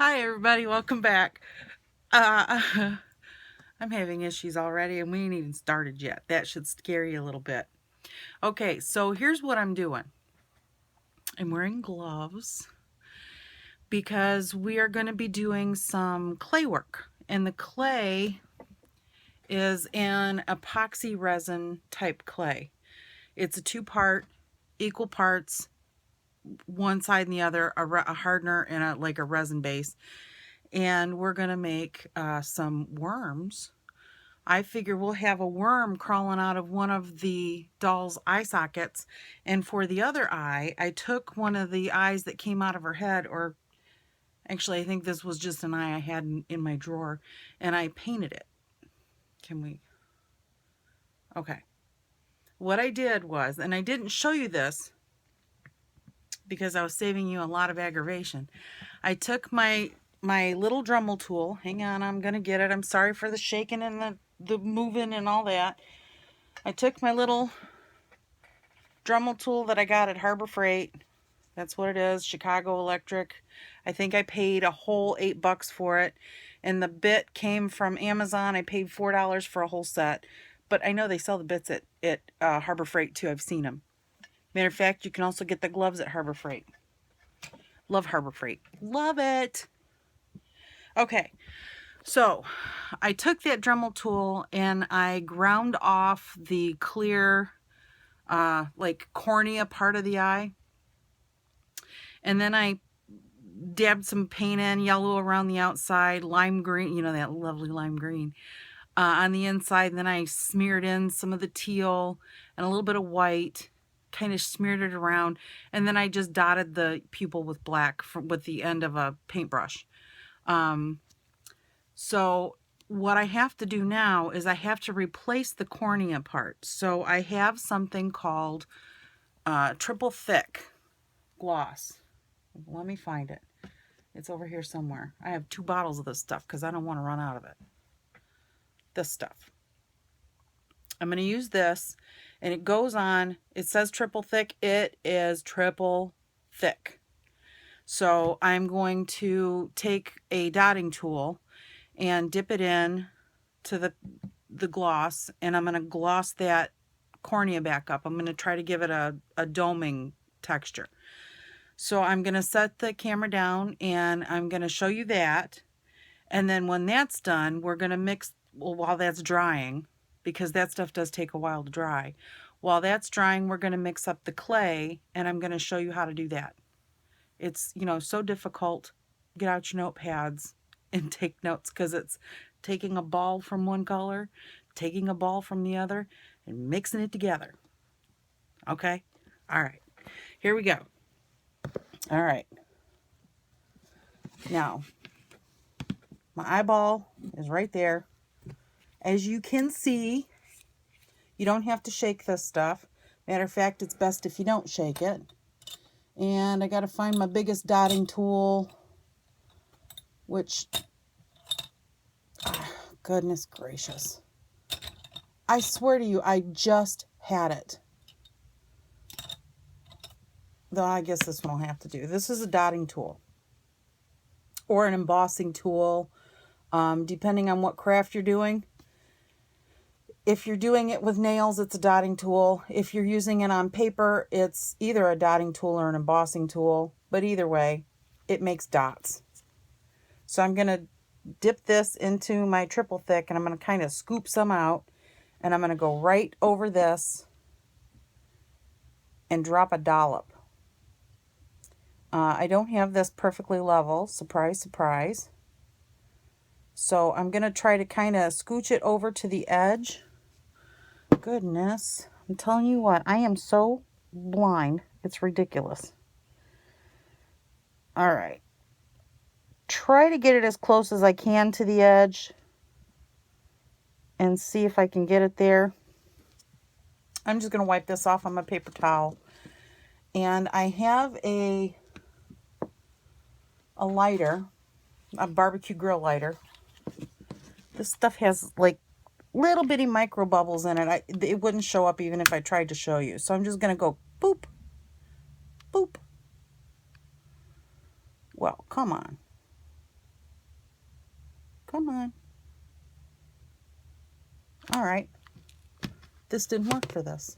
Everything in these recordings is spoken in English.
Hi everybody, welcome back. Uh, I'm having issues already and we ain't even started yet. That should scare you a little bit. Okay, so here's what I'm doing. I'm wearing gloves because we are going to be doing some clay work. And the clay is an epoxy resin type clay. It's a two-part, equal parts, one side and the other, a hardener and a resin base. And we're going to make some worms. I figure we'll have a worm crawling out of one of the doll's eye sockets. And for the other eye, I took one of the eyes that came out of her head, or actually I think this was just an eye I had in my drawer, and I painted it. Can we? Okay. What I did was, and I didn't show you this because I was saving you a lot of aggravation. I took my little Dremel tool. Hang on, I'm going to get it. I'm sorry for the shaking and the moving and all that. I took my little Dremel tool that I got at Harbor Freight. That's what it is, Chicago Electric. I think I paid a whole $8 for it. And the bit came from Amazon. I paid $4 for a whole set. But I know they sell the bits at Harbor Freight too. I've seen them. Matter of fact, you can also get the gloves at Harbor Freight. Love Harbor Freight. Love it. Okay, so I took that Dremel tool and I ground off the clear, like cornea part of the eye. And then I dabbed some paint in, yellow around the outside, lime green, you know, that lovely lime green on the inside. And then I smeared in some of the teal and a little bit of white, kind of smeared it around. And then I just dotted the pupil with black with the end of a paintbrush. So what I have to do now is I have to replace the cornea part. So I have something called triple thick gloss. Let me find it. It's over here somewhere. I have 2 bottles of this stuff because I don't want to run out of it. This stuff. I'm going to use this, and it goes on. It says triple thick. It is triple thick. So I'm going to take a dotting tool and dip it in to the gloss, and I'm going to gloss that cornea back up. I'm going to try to give it a doming texture. So I'm going to set the camera down and I'm going to show you that. And then when that's done, we're going to mix, well, while that's drying, because that stuff does take a while to dry. While that's drying, we're going to mix up the clay and I'm going to show you how to do that. It's, so difficult. Get out your notepads and take notes because it's taking a ball from one color, taking a ball from the other, and mixing it together. Okay? All right. Here we go. All right. Now, my eyeball is right there. As you can see, you don't have to shake this stuff. Matter of fact, it's best if you don't shake it. And I got to find my biggest dotting tool, which, goodness gracious. I swear to you, I just had it. Though I guess this one I'll have to do. This is a dotting tool or an embossing tool, depending on what craft you're doing. If you're doing it with nails, it's a dotting tool. If you're using it on paper, it's either a dotting tool or an embossing tool. But either way, it makes dots. So I'm going to dip this into my triple thick and I'm going to kind of scoop some out. And I'm going to go right over this and drop a dollop. I don't have this perfectly level. Surprise, surprise. So I'm going to try to kind of scooch it over to the edge. Goodness. I'm telling you what, I am so blind. It's ridiculous. All right. Try to get it as close as I can to the edge and see if I can get it there. I'm just going to wipe this off on my paper towel. And I have a lighter, a barbecue grill lighter. This stuff has like little bitty micro bubbles in it. It wouldn't show up even if I tried to show you. So I'm just going to go boop, boop. Well, come on. Come on. All right. This didn't work for this.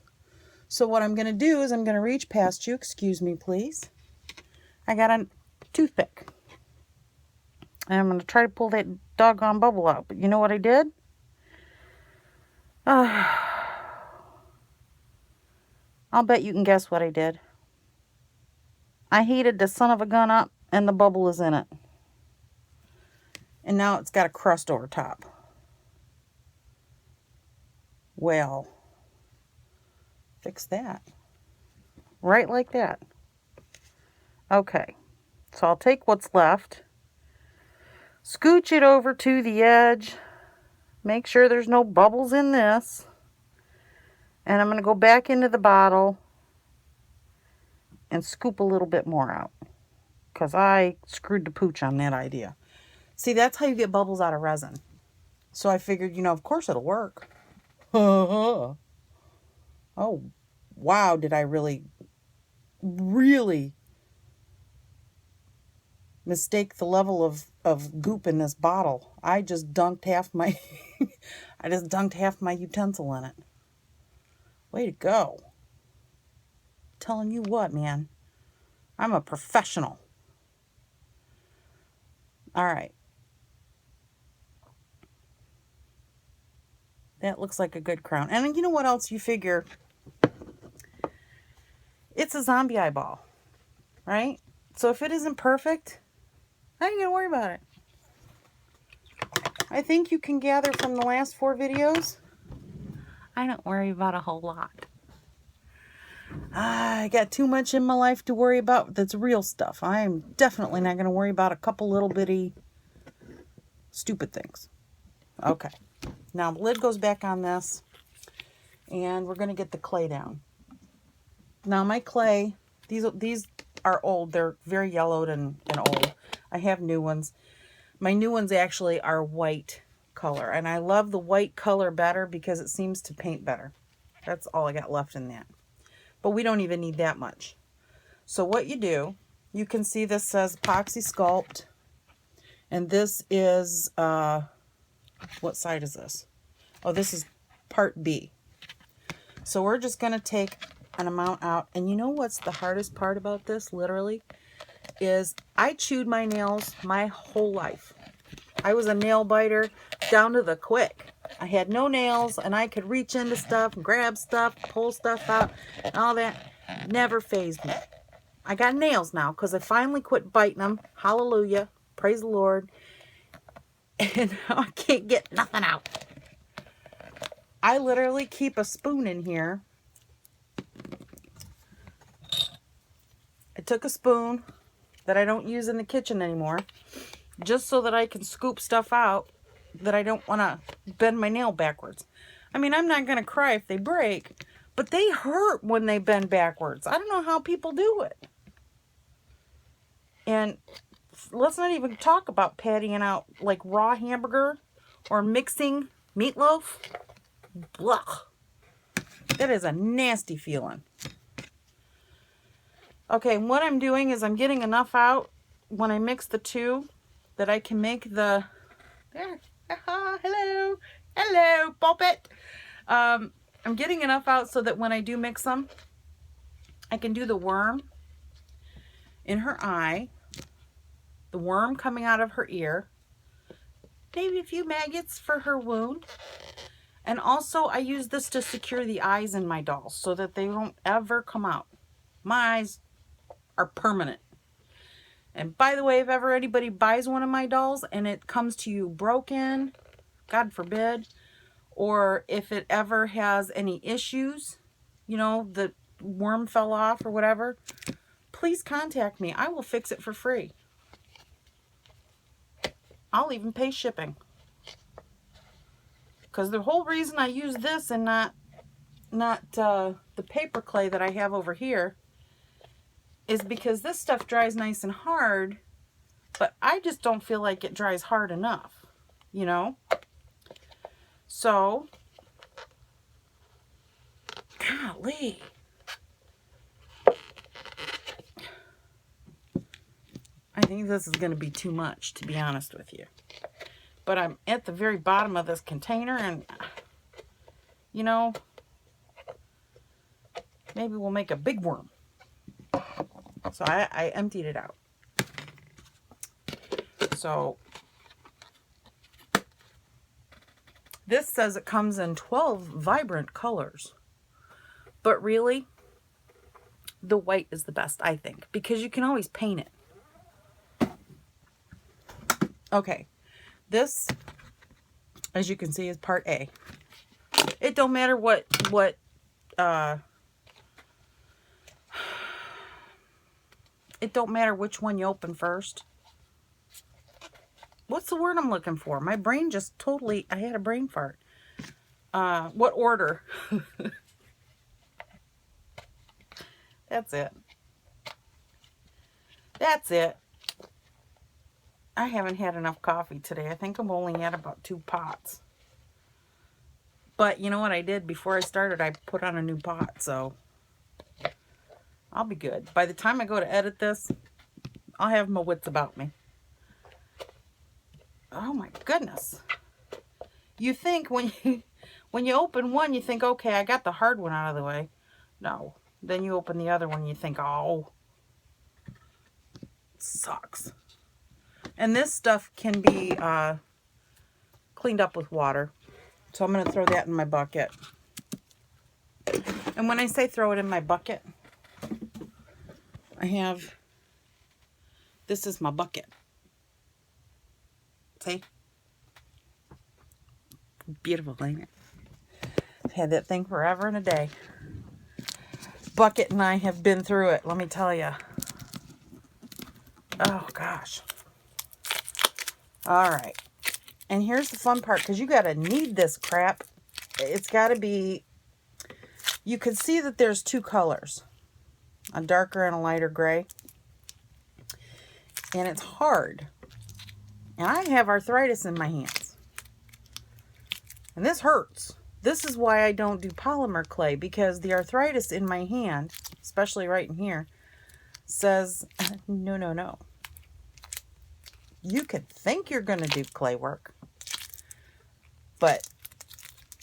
So what I'm going to do is I'm going to reach past you. Excuse me, please. I got a toothpick. And I'm going to try to pull that doggone bubble out. But you know what I did? I'll bet you can guess what I did. I heated the son of a gun up and the bubble is in it. And now it's got a crust over top. Well, fix that. Right like that. Okay, so I'll take what's left, scooch it over to the edge, make sure there's no bubbles in this, and I'm going to go back into the bottle and scoop a little bit more out, because I screwed the pooch on that idea. See, that's how you get bubbles out of resin. So I figured, of course it'll work. Oh, wow, did I really mistake the level of goop in this bottle. I just dunked half my utensil in it. Way to go. Telling you what, man. I'm a professional. All right. That looks like a good crown. And you know what else you figure? It's a zombie eyeball, right? So if it isn't perfect, I ain't gonna worry about it. I think you can gather from the last 4 videos, I don't worry about a whole lot. I got too much in my life to worry about that's real stuff. I'm definitely not going to worry about a couple little bitty stupid things. Okay. Now the lid goes back on this, and we're going to get the clay down. Now my clay, these are old. They're very yellowed and old. I have new ones. My new ones actually are white color, and I love the white color better because it seems to paint better. That's all I got left in that. But we don't even need that much. So what you do, you can see this says epoxy sculpt, and this is, what side is this? Oh, this is part B. So we're just going to take an amount out, and you know what's the hardest part about this, literally, is I chewed my nails my whole life. I was a nail biter down to the quick. I had no nails, and I could reach into stuff, grab stuff, pull stuff out, and all that. Never fazed me. I got nails now because I finally quit biting them. Hallelujah. Praise the Lord. And now I can't get nothing out. I literally keep a spoon in here. I took a spoon that I don't use in the kitchen anymore, just so that I can scoop stuff out that I don't want to bend my nail backwards. I mean, I'm not going to cry if they break, but they hurt when they bend backwards. I don't know how people do it. And let's not even talk about pattying out like raw hamburger or mixing meatloaf. Blah. That is a nasty feeling. Okay, what I'm doing is I'm getting enough out when I mix the two that I can make the... There. Hello. Hello, Poppet. I'm getting enough out so that when I do mix them, I can do the worm in her eye, the worm coming out of her ear, maybe a few maggots for her wound. And also I use this to secure the eyes in my dolls so that they don't ever come out. My eyes are permanent. And by the way, if ever anybody buys one of my dolls and it comes to you broken, God forbid, or if it ever has any issues, the worm fell off or whatever, please contact me. I will fix it for free. I'll even pay shipping. Because the whole reason I use this and not the paper clay that I have over here is because this stuff dries nice and hard, but I just don't feel like it dries hard enough, So, golly. I think this is going to be too much, to be honest with you. But I'm at the very bottom of this container, and, you know, maybe we'll make a big worm. So I emptied it out. So this says it comes in 12 vibrant colors. But really, the white is the best, I think, because you can always paint it. Okay, this, as you can see, is part A. It don't matter what it don't matter which one you open first. What's the word I'm looking for? My brain just totally, I had a brain fart. What order? That's it. That's it. I haven't had enough coffee today. I think I'm only at about 2 pots. But you know what I did before I started? I put on a new pot, so I'll be good. By the time I go to edit this, I'll have my wits about me. Oh my goodness. You think when you open one, you think, okay, I got the hard one out of the way. No. Then you open the other one, you think, oh, sucks. And this stuff can be cleaned up with water. So I'm going to throw that in my bucket. And when I say throw it in my bucket, I have, this is my bucket. See? Beautiful, ain't it? I've had that thing forever and a day. Bucket and I have been through it, let me tell you. Oh, gosh. All right. And here's the fun part, because you got to knead this crap. It's got to be, you can see that there's 2 colors, a darker and a lighter gray. And it's hard. And I have arthritis in my hands. And this hurts. This is why I don't do polymer clay, because the arthritis in my hand, especially right in here, says, no, no, no. You could think you're going to do clay work, but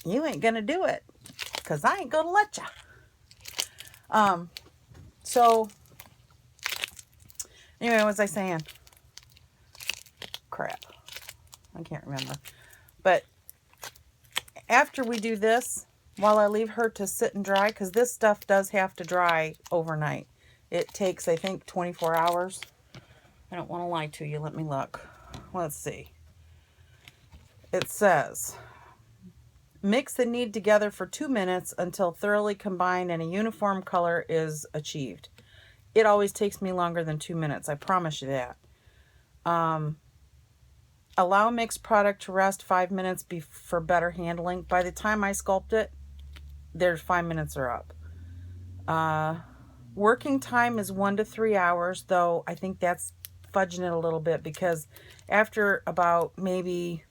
you ain't going to do it, because I ain't going to let you. So, anyway, what was I saying? Crap. I can't remember. But after we do this, while I leave her to sit and dry, because this stuff does have to dry overnight. It takes, I think, 24 hours. I don't want to lie to you. Let me look. Let's see. It says, mix the knead together for 2 minutes until thoroughly combined and a uniform color is achieved. It always takes me longer than 2 minutes. I promise you that. Allow mixed product to rest 5 minutes for better handling. By the time I sculpt it, there's 5 minutes are up. Working time is 1 to 3 hours, though I think that's fudging it a little bit, because after about maybe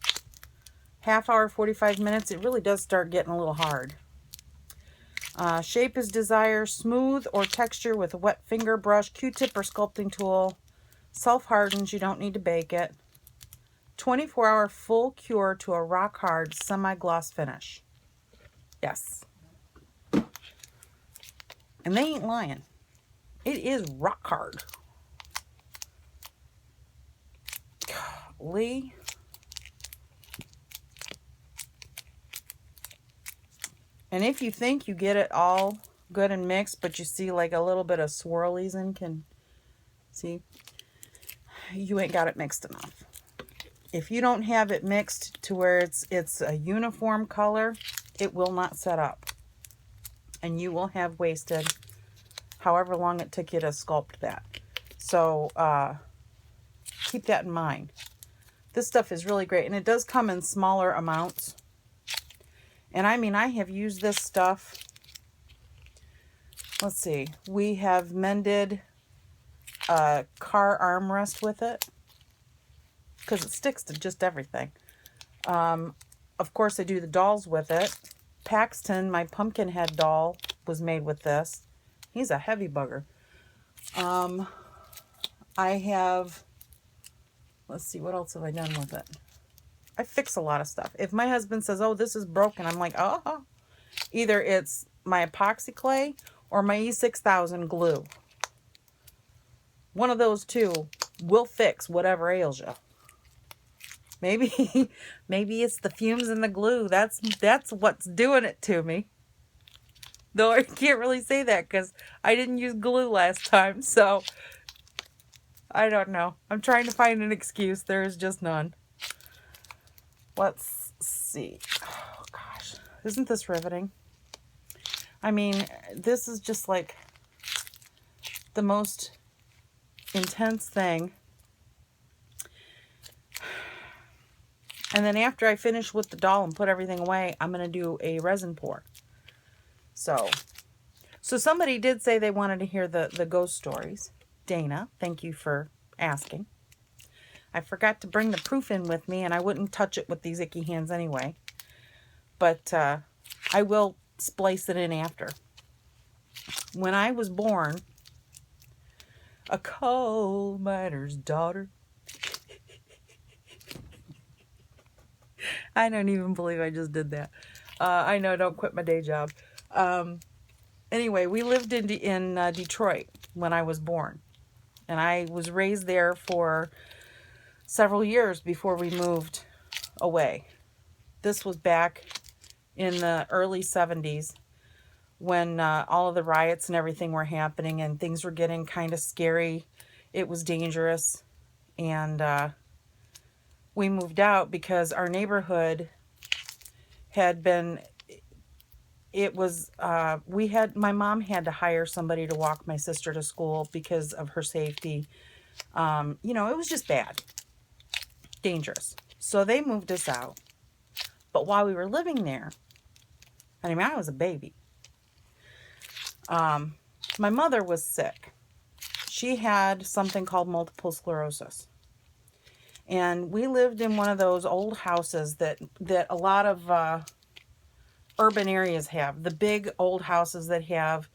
half hour, 45 minutes, it really does start getting a little hard. Shape is desired, smooth or texture with a wet finger brush, Q-tip or sculpting tool. Self-hardens, you don't need to bake it. 24-hour full cure to a rock-hard semi-gloss finish. Yes. And they ain't lying. It is rock-hard. Golly. And if you think you get it all good and mixed, but you see like a little bit of swirlies and see, you ain't got it mixed enough. If you don't have it mixed to where it's a uniform color, it will not set up. And you will have wasted however long it took you to sculpt that. So keep that in mind. This stuff is really great. And it does come in smaller amounts. And I mean, I have used this stuff. Let's see. We have mended a car armrest with it, because it sticks to just everything. Of course, I do the dolls with it. Paxton, my pumpkin head doll, was made with this. He's a heavy bugger. I have, let's see, what else have I done with it? I fix a lot of stuff. If my husband says, oh, this is broken, I'm like, oh, either it's my epoxy clay or my E6000 glue. One of those two will fix whatever ails you. Maybe, maybe it's the fumes in the glue. That's what's doing it to me. Though I can't really say that because I didn't use glue last time, so I don't know. I'm trying to find an excuse. There is just none. Let's see. Oh, gosh. Isn't this riveting? I mean, this is just like the most intense thing. And then after I finish with the doll and put everything away, I'm going to do a resin pour. So somebody did say they wanted to hear the ghost stories. Dana, thank you for asking. I forgot to bring the proof in with me, and I wouldn't touch it with these icky hands anyway. But I will splice it in after. When I was born, a coal miner's daughter. I don't even believe I just did that. I know, don't quit my day job. Anyway, we lived in Detroit when I was born. And I was raised there for several years before we moved away. This was back in the early 70s when all of the riots and everything were happening and things were getting kind of scary. It was dangerous. And we moved out because our neighborhood had been... It was, my mom had to hire somebody to walk my sister to school because of her safety. You know, it was just bad. Dangerous. So they moved us out. But while we were living there, I mean, I was a baby. My mother was sick. She had something called multiple sclerosis. And we lived in one of those old houses that a lot of... urban areas have. The big old houses that have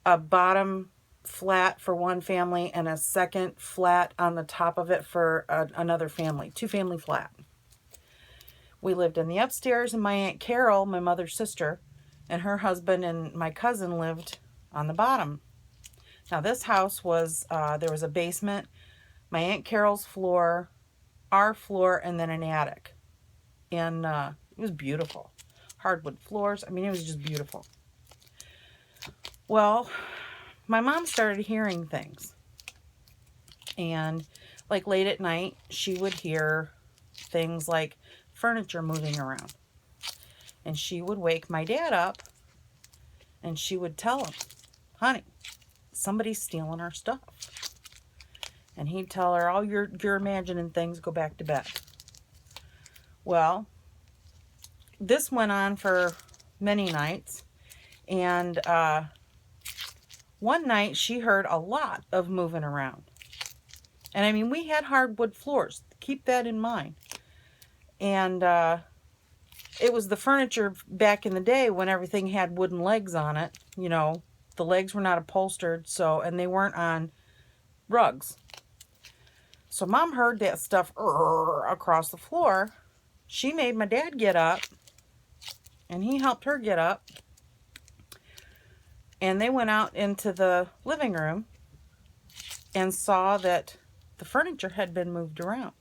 a bottom flat for one family and a second flat on the top of it for another family. Two-family flat. We lived in the upstairs, and my Aunt Carol, my mother's sister, and her husband and my cousin lived on the bottom. Now this house was, there was a basement, my Aunt Carol's floor, our floor, and then an attic. And it was beautiful. Hardwood floors. I mean, it was just beautiful. Well, my mom started hearing things. And like late at night, she would hear things like furniture moving around. And she would wake my dad up and she would tell him, honey, somebody's stealing our stuff. And he'd tell her, oh, you're imagining things, go back to bed. Well, this went on for many nights, and one night she heard a lot of moving around. And I mean, we had hardwood floors. Keep that in mind. And it was the furniture back in the day when everything had wooden legs on it. You know, the legs were not upholstered, and they weren't on rugs. So Mom heard that stuff across the floor. She made my dad get up. And he helped her get up. And they went out into the living room and saw that the furniture had been moved around.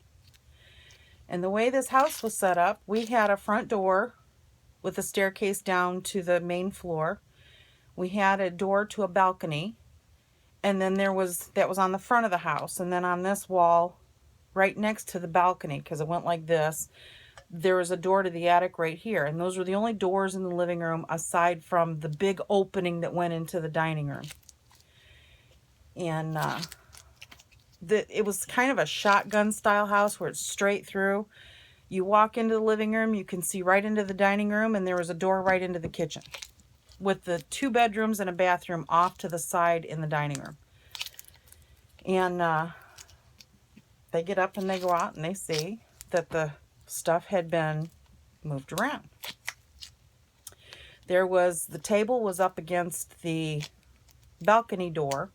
And the way this house was set up, we had a front door with a staircase down to the main floor. We had a door to a balcony. And then that was on the front of the house. And then on this wall, right next to the balcony, because it went like this, there was a door to the attic right here. And those were the only doors in the living room aside from the big opening that went into the dining room. And it was kind of a shotgun style house where it's straight through. You walk into the living room, you can see right into the dining room, and there was a door right into the kitchen with the 2 bedrooms and a bathroom off to the side in the dining room. And they get up and they go out and they see that the stuff had been moved around. The table was up against the balcony door.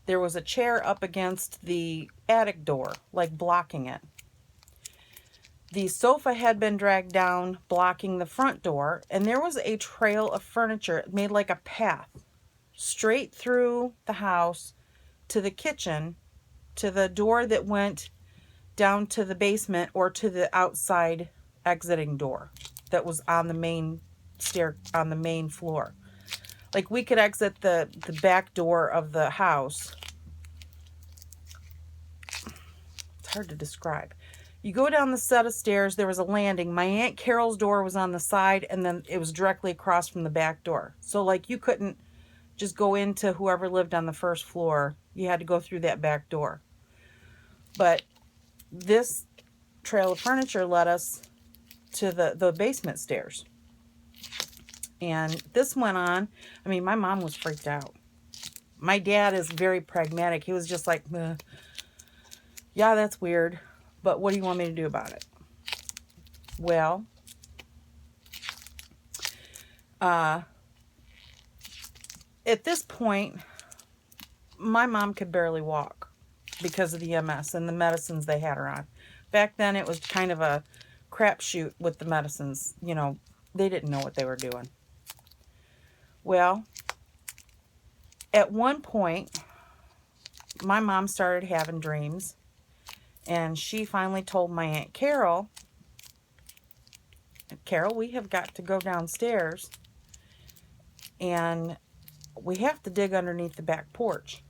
There was a chair up against the attic door, like blocking it. The sofa had been dragged down, blocking the front door, and there was a trail of furniture. It made like a path straight through the house to the kitchen, to the door that went down to the basement or to the outside exiting door that was on the main on the main floor. Like we could exit the back door of the house. It's hard to describe. You go down the set of stairs, there was a landing. My Aunt Carol's door was on the side, and then it was directly across from the back door. So like you couldn't just go into whoever lived on the first floor. You had to go through that back door. But this trail of furniture led us to the basement stairs. And this went on. I mean, my mom was freaked out. My dad is very pragmatic. He was just like, yeah, that's weird, but what do you want me to do about it? Well, at this point, my mom could barely walk because of the MS and the medicines they had her on. Back then, it was kind of a crapshoot with the medicines. You know, they didn't know what they were doing. Well, at one point, my mom started having dreams, and she finally told my Aunt Carol, Carol, we have got to go downstairs, and we have to dig underneath the back porch.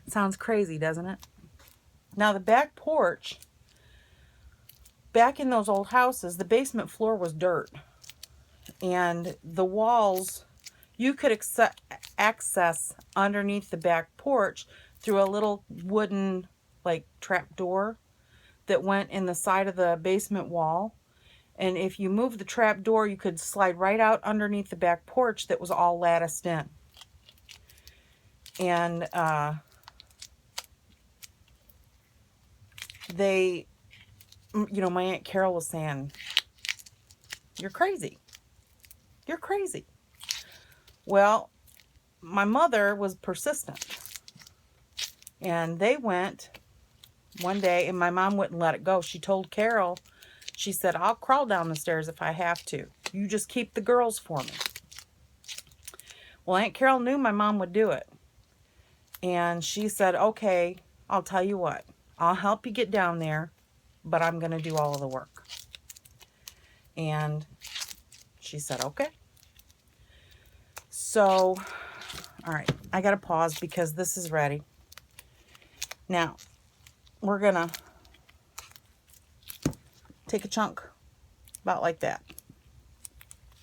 Sounds crazy, doesn't it? Now, the back porch, back in those old houses, the basement floor was dirt, and the walls, you could access underneath the back porch through a little wooden, like, trap door that went in the side of the basement wall. And if you moved the trap door, you could slide right out underneath the back porch that was all latticed in. And they, you know, my Aunt Carol was saying, you're crazy. You're crazy. Well, my mother was persistent. And they went one day, and my mom wouldn't let it go. She told Carol, she said, I'll crawl down the stairs if I have to. You just keep the girls for me. Well, Aunt Carol knew my mom would do it. And she said, okay, I'll tell you what. I'll help you get down there, but I'm going to do all of the work. And she said, okay. So, all right, I got to pause because this is ready. Now, we're going to take a chunk about like that.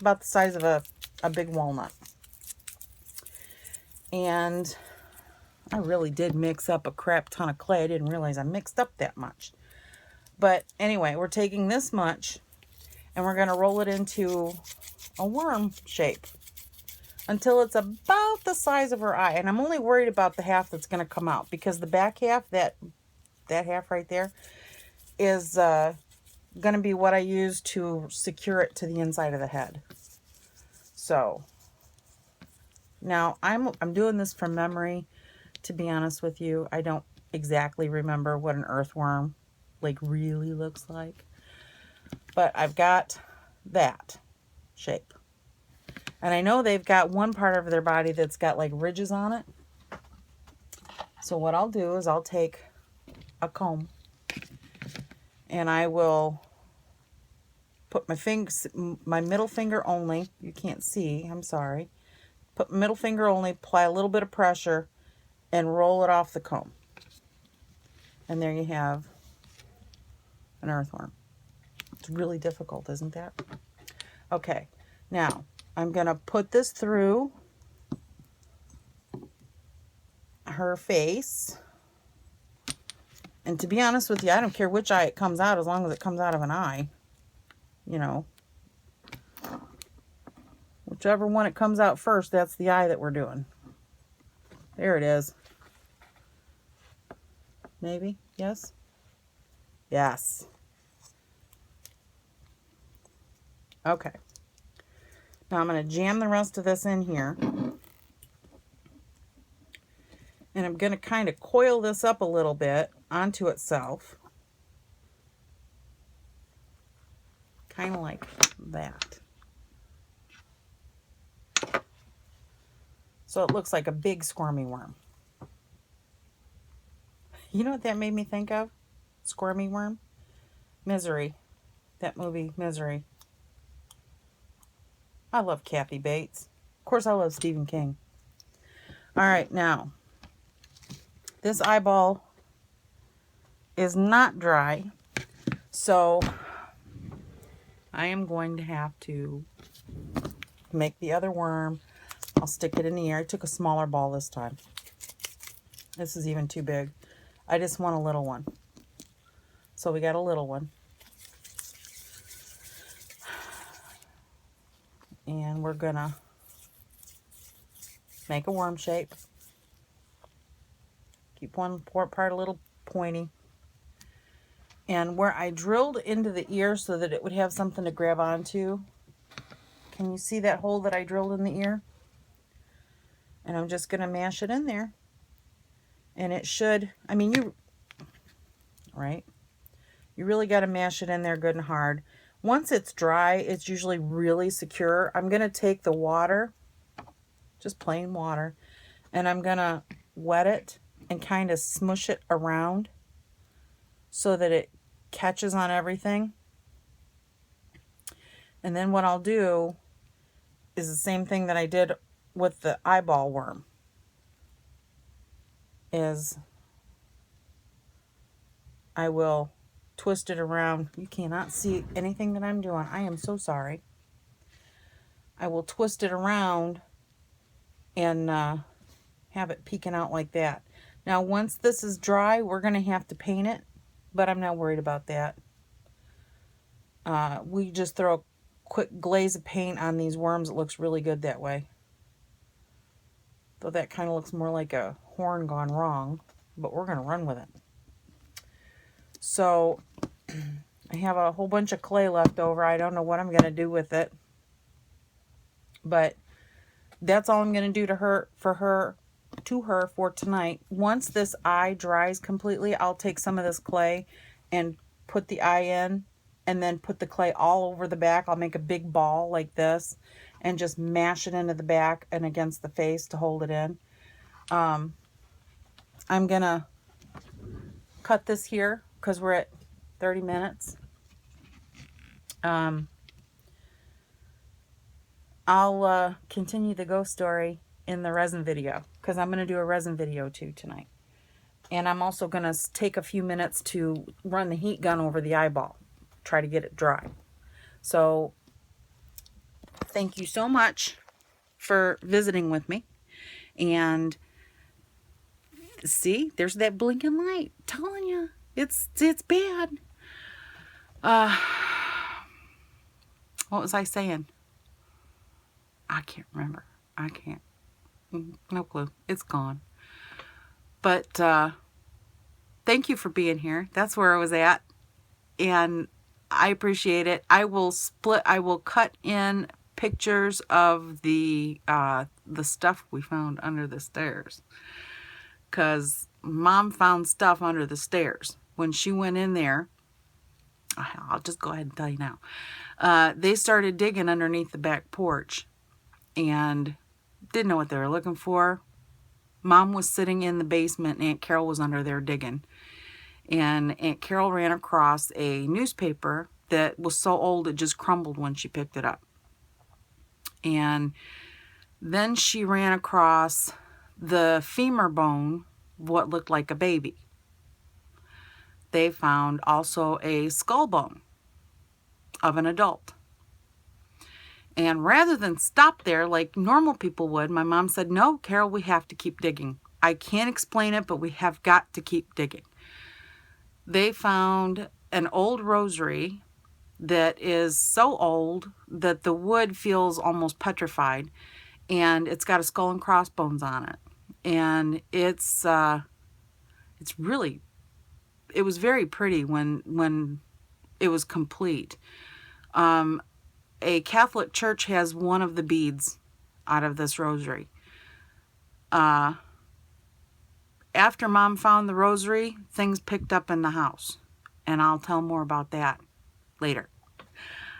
About the size of a big walnut. And I really did mix up a crap ton of clay. I didn't realize I mixed up that much. But anyway, we're taking this much and we're going to roll it into a worm shape until it's about the size of her eye. And I'm only worried about the half that's going to come out, because the back half, that half right there, is going to be what I use to secure it to the inside of the head. So now I'm doing this from memory. To be honest with you, I don't exactly remember what an earthworm like really looks like, but I've got that shape. And I know they've got one part of their body that's got like ridges on it. So what I'll do is I'll take a comb and I will put my middle finger only. You can't see, I'm sorry. Put middle finger only, apply a little bit of pressure, and roll it off the comb. And there you have an earthworm. It's really difficult, isn't that? Okay, now I'm going to put this through her face. And to be honest with you, I don't care which eye it comes out as long as it comes out of an eye. You know, whichever one it comes out first, that's the eye that we're doing. There it is. Maybe? Yes? Yes. Okay. Now I'm going to jam the rest of this in here. And I'm going to kind of coil this up a little bit onto itself. kind of like that. So it looks like a big squirmy worm. You know what that made me think of? Squirmy worm? Misery. That movie, Misery. I love Kathy Bates. Of course, I love Stephen King. All right, now, this eyeball is not dry, so I am going to have to make the other worm. I'll stick it in the air. I took a smaller ball this time. This is even too big. I just want a little one. So we got a little one. And we're gonna make a worm shape. Keep one part a little pointy. And where I drilled into the ear so that it would have something to grab onto, can you see that hole that I drilled in the ear? And I'm just gonna mash it in there. And it should, I mean, right? You really got to mash it in there good and hard. Once it's dry, it's usually really secure. I'm going to take the water, just plain water, and I'm going to wet it and kind of smush it around so that it catches on everything. And then what I'll do is the same thing that I did with the eyeball worm. Is I will twist it around. You cannot see anything that I'm doing. I am so sorry. I will twist it around and have it peeking out like that. Now, once this is dry, we're going to have to paint it, but I'm not worried about that. We just throw a quick glaze of paint on these worms. It looks really good that way. Though that kind of looks more like a horn gone wrong, but we're going to run with it. So I have a whole bunch of clay left over. I don't know what I'm going to do with it. But that's all I'm going to do to her for tonight. Once this eye dries completely, I'll take some of this clay and put the eye in and then put the clay all over the back. I'll make a big ball like this and just mash it into the back and against the face to hold it in. I'm going to cut this here because we're at 30 minutes. I'll continue the ghost story in the resin video because I'm going to do a resin video too tonight. And I'm also going to take a few minutes to run the heat gun over the eyeball, try to get it dry. So thank you so much for visiting with me. And see, there's that blinking light. I'm telling you, it's bad. What was I saying? I can't remember. I can't. No clue. It's gone. But thank you for being here. That's where I was at. And I appreciate it. I will cut in pictures of the stuff we found under the stairs. Because Mom found stuff under the stairs. When she went in there, I'll just go ahead and tell you now. They started digging underneath the back porch. And didn't know what they were looking for. Mom was sitting in the basement and Aunt Carol was under there digging. And Aunt Carol ran across a newspaper that was so old it just crumbled when she picked it up. And then she ran across the femur bone, what looked like a baby. They found also a skull bone of an adult. And rather than stop there like normal people would, my mom said, no, Carol, we have to keep digging. I can't explain it, but we have got to keep digging. They found an old rosary that is so old that the wood feels almost petrified. And it's got a skull and crossbones on it. And it was very pretty when it was complete. A Catholic church has one of the beads out of this rosary. After Mom found the rosary, things picked up in the house. And I'll tell more about that later.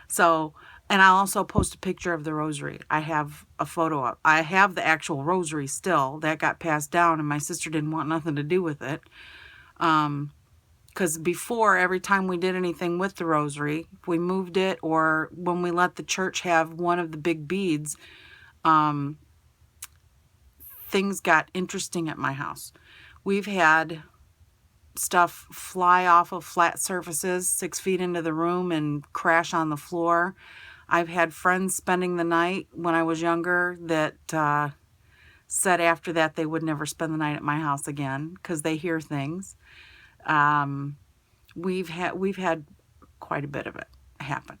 So, and I'll also post a picture of the rosary. I have a photo of. I have the actual rosary still that got passed down, and my sister didn't want nothing to do with it. Because before, every time we did anything with the rosary, if we moved it or when we let the church have one of the big beads, things got interesting at my house. We've had stuff fly off of flat surfaces 6 feet into the room and crash on the floor. I've had friends spending the night when I was younger that said after that they would never spend the night at my house again because they hear things. We've had quite a bit of it happen,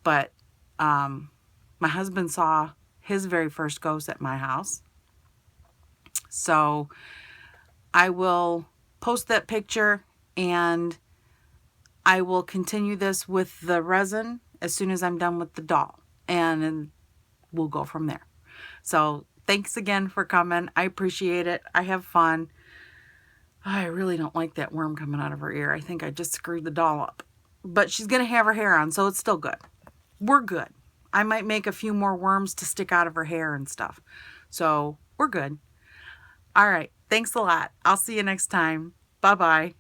but my husband saw his very first ghost at my house. So I will post that picture, and I will continue this with the resin as soon as I'm done with the doll, and we'll go from there. So thanks again for coming. I appreciate it. I have fun. I really don't like that worm coming out of her ear. I think I just screwed the doll up. But she's going to have her hair on, so it's still good. We're good. I might make a few more worms to stick out of her hair and stuff. So we're good. All right. Thanks a lot. I'll see you next time. Bye-bye.